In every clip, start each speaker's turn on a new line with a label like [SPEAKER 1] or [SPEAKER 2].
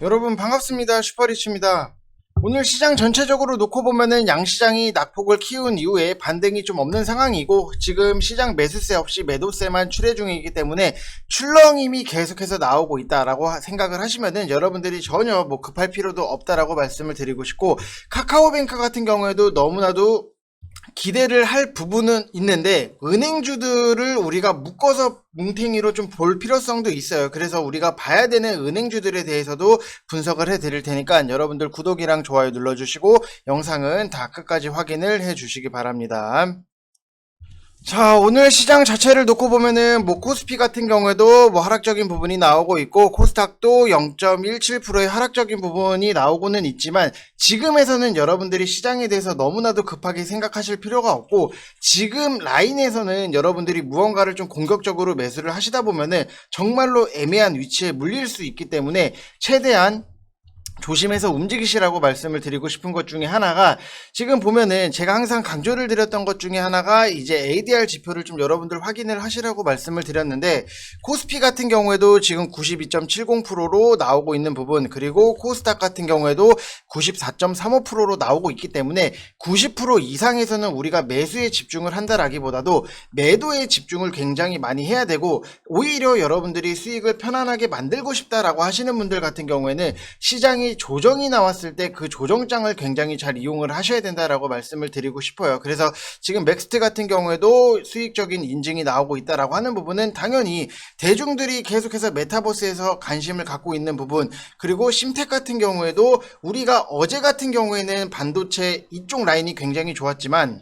[SPEAKER 1] 여러분 반갑습니다. 슈퍼리치입니다. 오늘 시장 전체적으로 놓고 보면은 양시장이 낙폭을 키운 이후에 반등이 좀 없는 상황이고, 지금 시장 매수세 없이 매도세만 출회 중이기 때문에 출렁임이 계속해서 나오고 있다라고 생각을 하시면은 여러분들이 전혀 급할 필요도 없다라고 말씀을 드리고 싶고, 카카오뱅크 같은 경우에도 너무나도 기대를 할 부분은 있는데, 은행주들을 우리가 묶어서 뭉탱이로 좀 볼 필요성도 있어요. 그래서 우리가 봐야 되는 은행주들에 대해서도 분석을 해 드릴 테니까 여러분들 구독이랑 좋아요 눌러주시고 영상은 다 끝까지 확인을 해 주시기 바랍니다. 자, 오늘 시장 자체를 놓고 보면은 코스피 같은 경우에도 하락적인 부분이 나오고 있고, 코스닥도 0.17%의 하락적인 부분이 나오고는 있지만, 지금에서는 여러분들이 시장에 대해서 너무나도 급하게 생각하실 필요가 없고, 지금 라인에서는 여러분들이 무언가를 좀 공격적으로 매수를 하시다 보면은 정말로 애매한 위치에 물릴 수 있기 때문에 최대한 조심해서 움직이시라고 말씀을 드리고 싶은 것 중에 하나가, 지금 보면은 제가 항상 강조를 드렸던 것 중에 하나가 이제 ADR 지표를 좀 여러분들 확인을 하시라고 말씀을 드렸는데, 코스피 같은 경우에도 지금 92.70%로 나오고 있는 부분, 그리고 코스닥 같은 경우에도 94.35%로 나오고 있기 때문에 90% 이상에서는 우리가 매수에 집중을 한다라기보다도 매도에 집중을 굉장히 많이 해야 되고, 오히려 여러분들이 수익을 편안하게 만들고 싶다라고 하시는 분들 같은 경우에는 시장이 조정이 나왔을 때 그 조정장을 굉장히 잘 이용을 하셔야 된다라고 말씀을 드리고 싶어요. 그래서 지금 맥스트 같은 경우에도 수익적인 인증이 나오고 있다라고 하는 부분은 당연히 대중들이 계속해서 메타버스에서 관심을 갖고 있는 부분, 그리고 심텍 같은 경우에도 우리가 어제 같은 경우에는 반도체 이쪽 라인이 굉장히 좋았지만,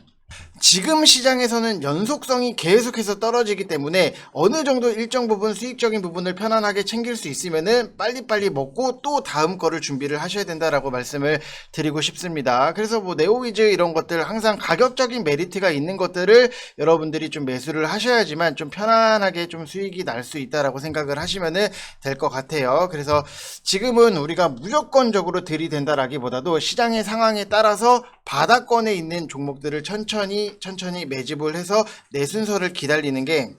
[SPEAKER 1] 지금 시장에서는 연속성이 계속해서 떨어지기 때문에 어느 정도 일정 부분 수익적인 부분을 편안하게 챙길 수 있으면은 빨리빨리 먹고 또 다음 거를 준비를 하셔야 된다라고 말씀을 드리고 싶습니다. 그래서 네오위즈 이런 것들 항상 가격적인 메리트가 있는 것들을 여러분들이 좀 매수를 하셔야지만 좀 편안하게 좀 수익이 날 수 있다라고 생각을 하시면은 될 것 같아요. 그래서 지금은 우리가 무조건적으로 들이댄다라기보다도 시장의 상황에 따라서 바닥권에 있는 종목들을 천천히 매집을 해서 내 순서를 기다리는 게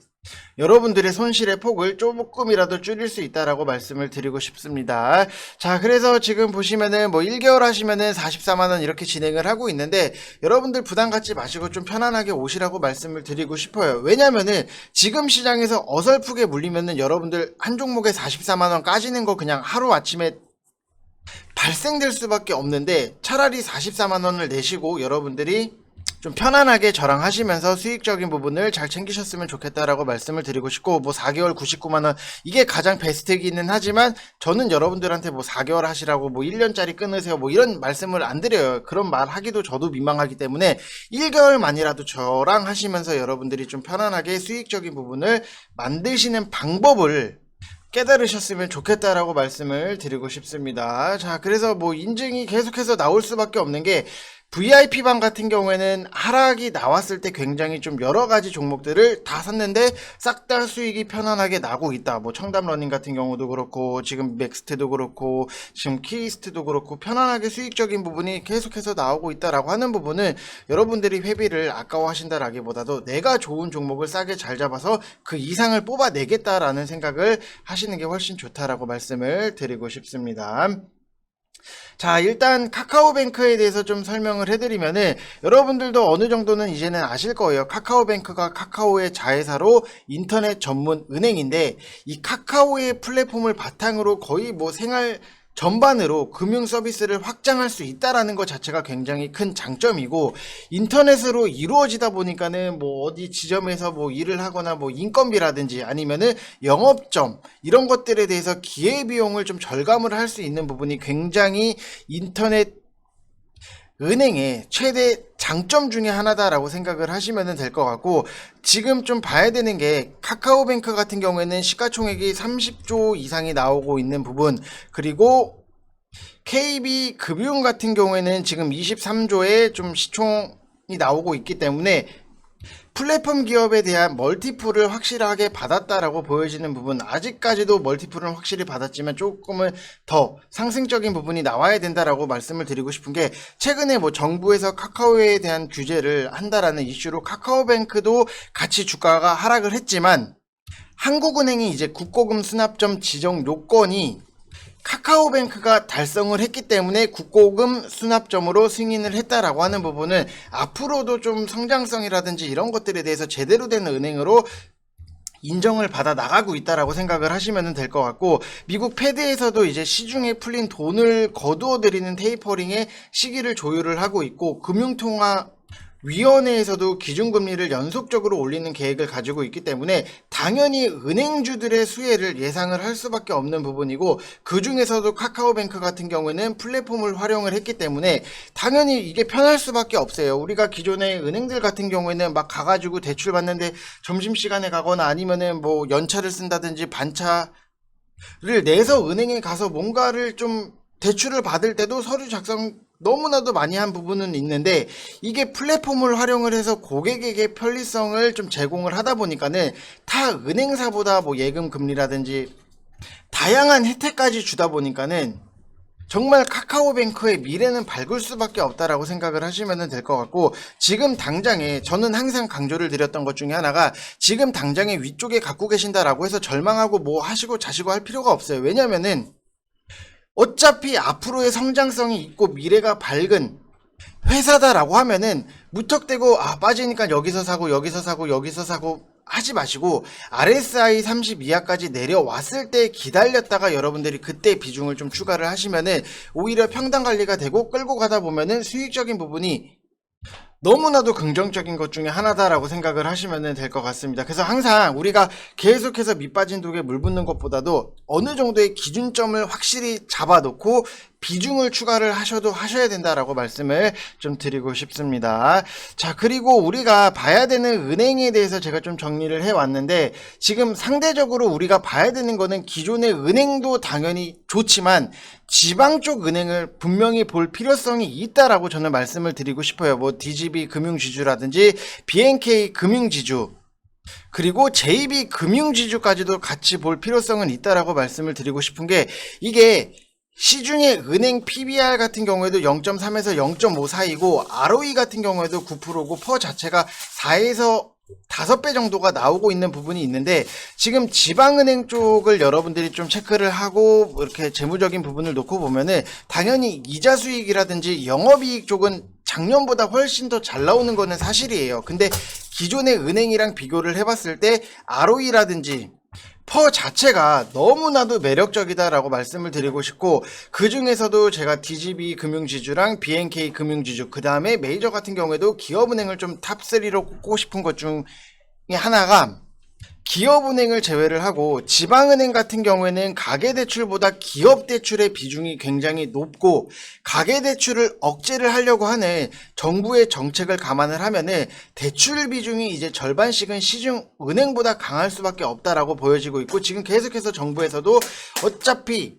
[SPEAKER 1] 여러분들의 손실의 폭을 조금이라도 줄일 수 있다라고 말씀을 드리고 싶습니다. 자, 그래서 지금 보시면은 1개월 하시면은 44만원 이렇게 진행을 하고 있는데, 여러분들 부담 갖지 마시고 좀 편안하게 오시라고 말씀을 드리고 싶어요. 왜냐면은 지금 시장에서 어설프게 물리면은 여러분들 한 종목에 44만원 까지는 거 그냥 하루아침에 발생될 수밖에 없는데, 차라리 44만원을 내시고 여러분들이 좀 편안하게 저랑 하시면서 수익적인 부분을 잘 챙기셨으면 좋겠다라고 말씀을 드리고 싶고, 4개월 99만원 이게 가장 베스트이기는 하지만, 저는 여러분들한테 4개월 하시라고 1년짜리 끊으세요 이런 말씀을 안 드려요. 그런 말 하기도 저도 민망하기 때문에 1개월만이라도 저랑 하시면서 여러분들이 좀 편안하게 수익적인 부분을 만드시는 방법을 깨달으셨으면 좋겠다라고 말씀을 드리고 싶습니다. 자, 그래서 인증이 계속해서 나올 수밖에 없는 게, VIP방 같은 경우에는 하락이 나왔을 때 굉장히 좀 여러 가지 종목들을 다 샀는데 싹 다 수익이 편안하게 나고 있다. 청담러닝 같은 경우도 그렇고, 지금 맥스트도 그렇고, 지금 키이스트도 그렇고, 편안하게 수익적인 부분이 계속해서 나오고 있다라고 하는 부분은 여러분들이 회비를 아까워하신다라기보다도 내가 좋은 종목을 싸게 잘 잡아서 그 이상을 뽑아내겠다라는 생각을 하시는 게 훨씬 좋다라고 말씀을 드리고 싶습니다. 자, 일단 카카오뱅크에 대해서 좀 설명을 해드리면은, 여러분들도 어느 정도는 이제는 아실 거예요. 카카오뱅크가 카카오의 자회사로 인터넷 전문 은행인데, 이 카카오의 플랫폼을 바탕으로 거의 생활 전반으로 금융 서비스를 확장할 수 있다라는 것 자체가 굉장히 큰 장점이고, 인터넷으로 이루어지다 보니까는 어디 지점에서 일을 하거나 인건비라든지 아니면은 영업점 이런 것들에 대해서 기회비용을 좀 절감을 할 수 있는 부분이 굉장히 인터넷 은행의 최대 장점 중에 하나다라고 생각을 하시면 될 것 같고, 지금 좀 봐야 되는 게, 카카오뱅크 같은 경우에는 시가총액이 30조 이상이 나오고 있는 부분, 그리고 KB금융 같은 경우에는 지금 23조의 좀 시총이 나오고 있기 때문에 플랫폼 기업에 대한 멀티플을 확실하게 받았다라고 보여지는 부분, 아직까지도 멀티플은 확실히 받았지만 조금은 더 상승적인 부분이 나와야 된다라고 말씀을 드리고 싶은 게, 최근에 정부에서 카카오에 대한 규제를 한다라는 이슈로 카카오뱅크도 같이 주가가 하락을 했지만, 한국은행이 이제 국고금 수납점 지정 요건이 카카오뱅크가 달성을 했기 때문에 국고금 수납점으로 승인을 했다라고 하는 부분은 앞으로도 좀 성장성이라든지 이런 것들에 대해서 제대로 된 은행으로 인정을 받아 나가고 있다라고 생각을 하시면 될 것 같고, 미국 패드에서도 이제 시중에 풀린 돈을 거두어 들이는 테이퍼링의 시기를 조율을 하고 있고, 금융통화 위원회에서도 기준금리를 연속적으로 올리는 계획을 가지고 있기 때문에 당연히 은행주들의 수혜를 예상을 할 수밖에 없는 부분이고, 그 중에서도 카카오뱅크 같은 경우에는 플랫폼을 활용을 했기 때문에 당연히 이게 편할 수밖에 없어요. 우리가 기존의 은행들 같은 경우에는 막 가가지고 대출 받는데 점심시간에 가거나 아니면은 뭐 연차를 쓴다든지 반차를 내서 은행에 가서 뭔가를 좀 대출을 받을 때도 서류 작성 너무나도 많이 한 부분은 있는데, 이게 플랫폼을 활용을 해서 고객에게 편리성을 좀 제공을 하다 보니까는 타 은행사보다 뭐 예금 금리라든지 다양한 혜택까지 주다 보니까는 정말 카카오뱅크의 미래는 밝을 수밖에 없다라고 생각을 하시면 될 것 같고, 지금 당장에 저는 항상 강조를 드렸던 것 중에 하나가, 지금 당장에 위쪽에 갖고 계신다라고 해서 절망하고 뭐 하시고 자시고 할 필요가 없어요. 왜냐면은 어차피 앞으로의 성장성이 있고 미래가 밝은 회사다라고 하면은 무턱대고 빠지니까 여기서 사고 여기서 사고 여기서 사고 하지 마시고, RSI 30 이하까지 내려왔을 때 기다렸다가 여러분들이 그때 비중을 좀 추가를 하시면은 오히려 평단 관리가 되고, 끌고 가다 보면은 수익적인 부분이 너무나도 긍정적인 것 중에 하나다라고 생각을 하시면 될 것 같습니다. 그래서 항상 우리가 계속해서 밑빠진 독에 물 붓는 것보다도 어느 정도의 기준점을 확실히 잡아놓고 비중을 추가를 하셔야 된다라고 말씀을 좀 드리고 싶습니다. 자, 그리고 우리가 봐야 되는 은행에 대해서 제가 좀 정리를 해왔는데, 지금 상대적으로 우리가 봐야 되는 거는 기존의 은행도 당연히 좋지만 지방 쪽 은행을 분명히 볼 필요성이 있다라고 저는 말씀을 드리고 싶어요. 뭐 DGB 금융지주라든지 BNK 금융지주, 그리고 JB 금융지주까지도 같이 볼 필요성은 있다라고 말씀을 드리고 싶은 게, 이게 시중의 은행 PBR 같은 경우에도 0.3에서 0.5 사이고, ROE 같은 경우에도 9%고 퍼 자체가 4에서 5배 정도가 나오고 있는 부분이 있는데, 지금 지방은행 쪽을 여러분들이 좀 체크를 하고 이렇게 재무적인 부분을 놓고 보면은 당연히 이자 수익이라든지 영업이익 쪽은 작년보다 훨씬 더 잘 나오는 거는 사실이에요. 근데 기존의 은행이랑 비교를 해봤을 때 ROE라든지 퍼 자체가 너무나도 매력적이다라고 말씀을 드리고 싶고, 그 중에서도 제가 DGB 금융지주랑 BNK 금융지주, 그 다음에 메이저 같은 경우에도 기업은행을 좀 탑3로 꼽고 싶은 것 중에 하나가, 기업은행을 제외를 하고 지방은행 같은 경우에는 가계대출보다 기업대출의 비중이 굉장히 높고, 가계대출을 억제를 하려고 하는 정부의 정책을 감안을 하면은 대출 비중이 이제 절반씩은 시중은행보다 강할 수밖에 없다라고 보여지고 있고, 지금 계속해서 정부에서도 어차피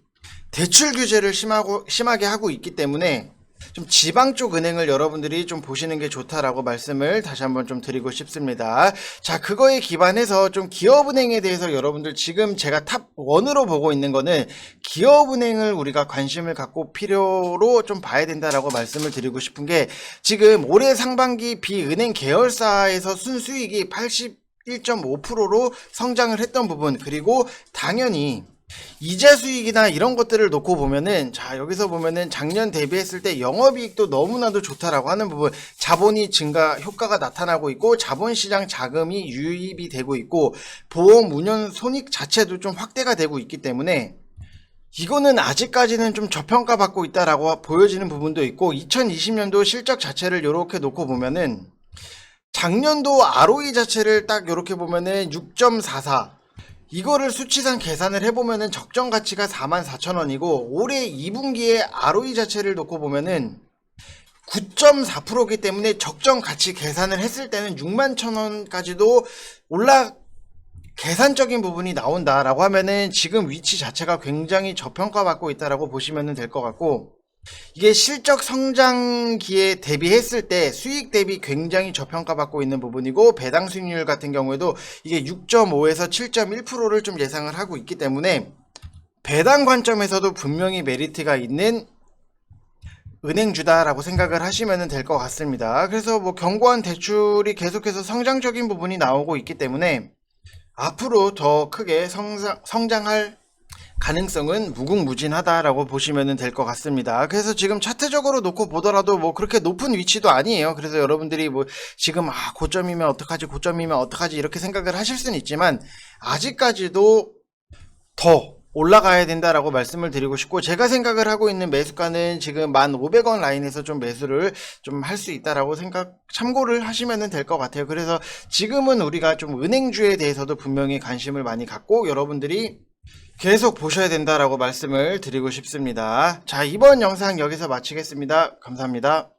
[SPEAKER 1] 대출 규제를 심하게 하고 있기 때문에 좀 지방 쪽 은행을 여러분들이 좀 보시는 게 좋다라고 말씀을 다시 한번 좀 드리고 싶습니다. 자, 그거에 기반해서 좀 기업은행에 대해서 여러분들, 지금 제가 탑 1으로 보고 있는 거는 기업은행을 우리가 관심을 갖고 필요로 좀 봐야 된다라고 말씀을 드리고 싶은 게, 지금 올해 상반기 비은행 계열사에서 순수익이 81.5%로 성장을 했던 부분, 그리고 당연히 이자 수익이나 이런 것들을 놓고 보면은, 자, 여기서 보면은 작년 대비했을 때 영업이익도 너무나도 좋다라고 하는 부분, 자본이 증가 효과가 나타나고 있고, 자본시장 자금이 유입이 되고 있고, 보험 운용 손익 자체도 좀 확대가 되고 있기 때문에 이거는 아직까지는 좀 저평가받고 있다라고 보여지는 부분도 있고, 2020년도 실적 자체를 이렇게 놓고 보면은 작년도 ROE 자체를 딱 이렇게 보면은 6.44, 이거를 수치상 계산을 해보면은 적정 가치가 44,000원이고, 올해 2분기에 ROE 자체를 놓고 보면은 9.4%이기 때문에 적정 가치 계산을 했을 때는 61,000원까지도 계산적인 부분이 나온다라고 하면은 지금 위치 자체가 굉장히 저평가받고 있다라고 보시면 될 것 같고, 이게 실적 성장기에 대비했을 때 수익 대비 굉장히 저평가받고 있는 부분이고, 배당 수익률 같은 경우에도 이게 6.5에서 7.1%를 좀 예상을 하고 있기 때문에 배당 관점에서도 분명히 메리트가 있는 은행주다라고 생각을 하시면 될 것 같습니다. 그래서 뭐 견고한 대출이 계속해서 성장적인 부분이 나오고 있기 때문에 앞으로 더 크게 성장할 가능성은 무궁무진하다라고 보시면 될 것 같습니다. 그래서 지금 차트적으로 놓고 보더라도 뭐 그렇게 높은 위치도 아니에요. 그래서 여러분들이 뭐 지금 고점이면 어떡하지 이렇게 생각을 하실 수는 있지만 아직까지도 더 올라가야 된다라고 말씀을 드리고 싶고, 제가 생각을 하고 있는 매수가는 지금 1,500원 라인에서 좀 매수를 좀 할 수 있다라고 참고를 하시면 될 것 같아요. 그래서 지금은 우리가 좀 은행주에 대해서도 분명히 관심을 많이 갖고 여러분들이 계속 보셔야 된다라고 말씀을 드리고 싶습니다. 자, 이번 영상 여기서 마치겠습니다. 감사합니다.